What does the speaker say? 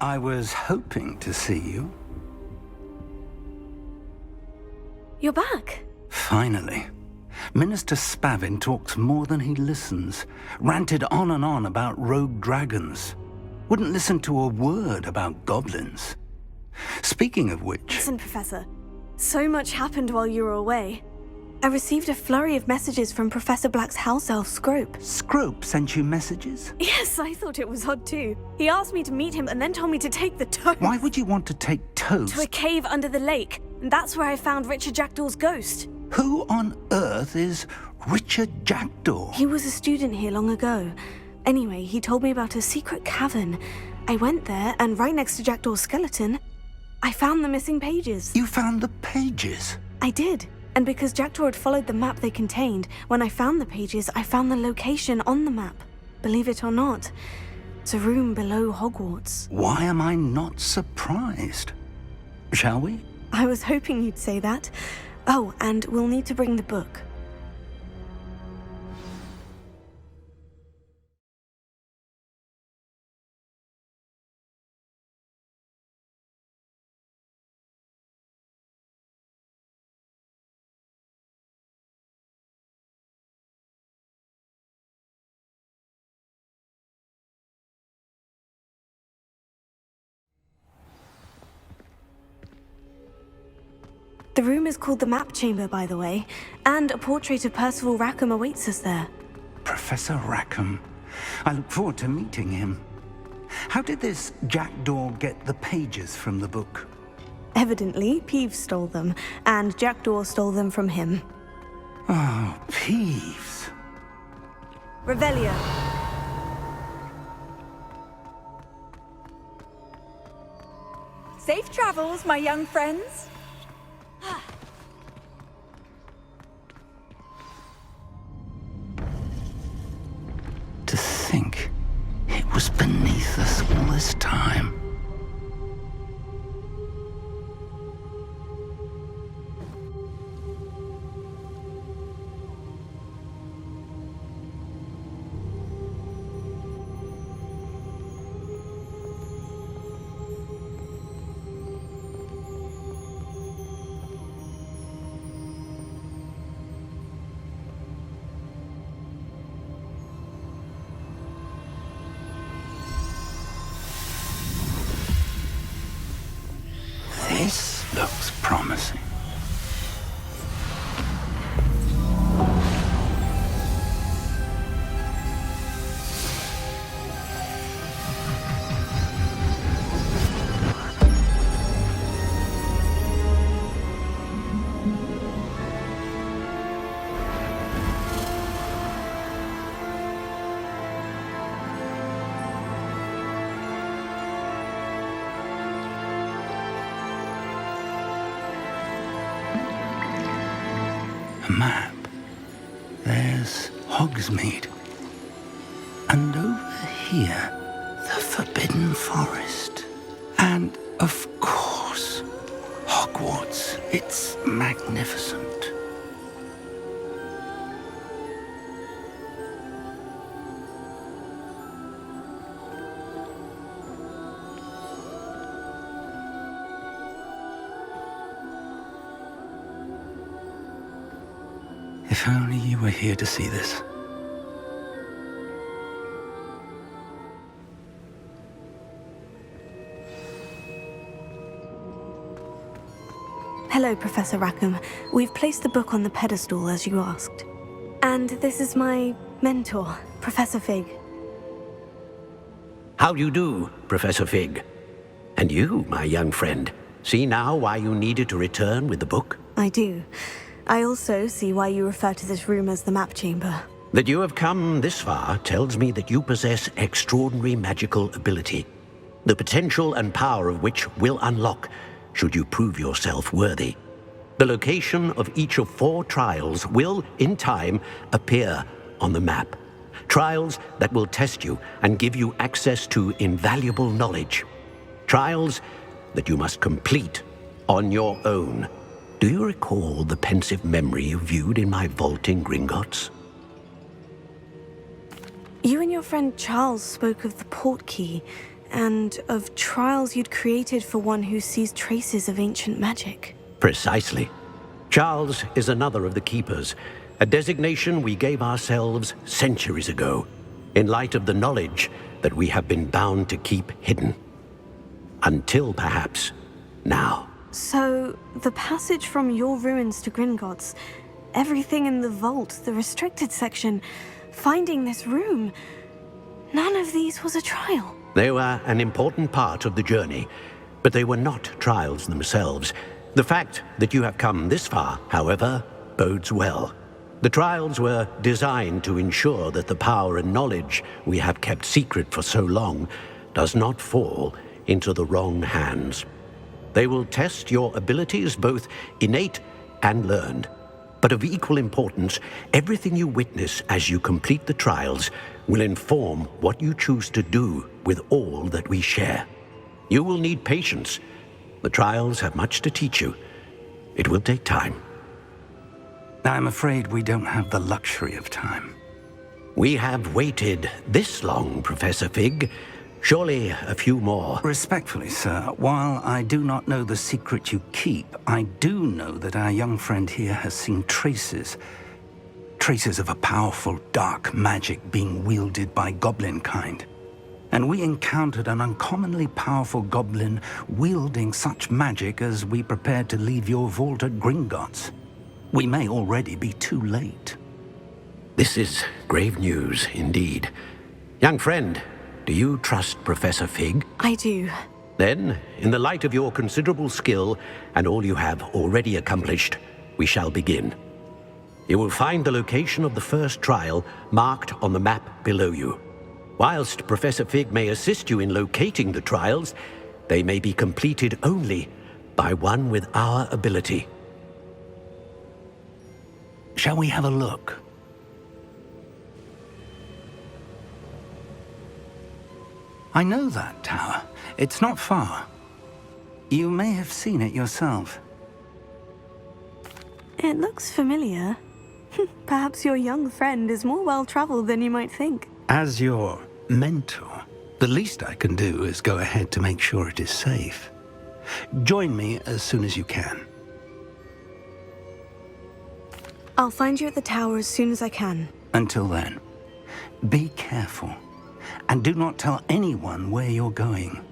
I was hoping to see you. You're back. Finally. Minister Spavin talks more than he listens. Ranted on and on about rogue dragons. Wouldn't listen to a word about goblins. Speaking of which... Listen, Professor. So much happened while you were away. I received a flurry of messages from Professor Black's house elf, Scrope. Scrope sent you messages? Yes, I thought it was odd too. He asked me to meet him and then told me to take the toast. Why would you want to take toast? To a cave under the lake. And that's where I found Richard Jackdaw's ghost. Who on earth is Richard Jackdaw? He was a student here long ago. Anyway, he told me about a secret cavern. I went there, and right next to Jackdaw's skeleton, I found the missing pages. You found the pages? I did. And because Jackdaw had followed the map they contained, when I found the pages, I found the location on the map. Believe it or not, it's a room below Hogwarts. Why am I not surprised? Shall we? I was hoping you'd say that. Oh, and we'll need to bring the book. The room is called the Map Chamber, by the way, and a portrait of Percival Rackham awaits us there. Professor Rackham. I look forward to meeting him. How did this Jackdaw get the pages from the book? Evidently, Peeves stole them, and Jackdaw stole them from him. Oh, Peeves. Revelio. Safe travels, my young friends. To think it was beneath us all this time. This looks promising. A map. There's Hogsmeade. And over here, the Forbidden Forest. And, of course, Hogwarts. It's magnificent. If only you were here to see this. Hello, Professor Rackham. We've placed the book on the pedestal as you asked. And this is my mentor, Professor Fig. How do you do, Professor Fig? And you, my young friend, see now why you needed to return with the book? I do. I also see why you refer to this room as the Map Chamber. That you have come this far tells me that you possess extraordinary magical ability, the potential and power of which will unlock should you prove yourself worthy. The location of each of 4 trials will, in time, appear on the map. Trials that will test you and give you access to invaluable knowledge. Trials that you must complete on your own. Do you recall the pensive memory you viewed in my vault in Gringotts? You and your friend Charles spoke of the port key. and of trials you'd created for one who sees traces of ancient magic. Precisely. Charles is another of the Keepers, a designation we gave ourselves centuries ago, in light of the knowledge that we have been bound to keep hidden. Until perhaps now. So, the passage from your ruins to Gringotts, everything in the vault, the restricted section, finding this room, none of these was a trial. They were an important part of the journey, but they were not trials themselves. The fact that you have come this far, however, bodes well. The trials were designed to ensure that the power and knowledge we have kept secret for so long does not fall into the wrong hands. They will test your abilities, both innate and learned. But of equal importance, everything you witness as you complete the trials will inform what you choose to do with all that we share. You will need patience. The trials have much to teach you. It will take time. I'm afraid we don't have the luxury of time. We have waited this long, Professor Fig. Surely a few more. Respectfully, sir, while I do not know the secret you keep, I do know that our young friend here has seen traces of a powerful dark magic being wielded by goblin kind. And we encountered an uncommonly powerful goblin wielding such magic as we prepared to leave your vault at Gringotts. We may already be too late. This is grave news indeed. Young friend, do you trust Professor Fig? I do. Then, in the light of your considerable skill and all you have already accomplished, we shall begin. You will find the location of the first trial marked on the map below you. Whilst Professor Fig may assist you in locating the trials, they may be completed only by one with our ability. Shall we have a look? I know that tower. It's not far. You may have seen it yourself. It looks familiar. Perhaps your young friend is more well-traveled than you might think. As your mentor, the least I can do is go ahead to make sure it is safe. Join me as soon as you can. I'll find you at the tower as soon as I can. Until then, be careful, and do not tell anyone where you're going.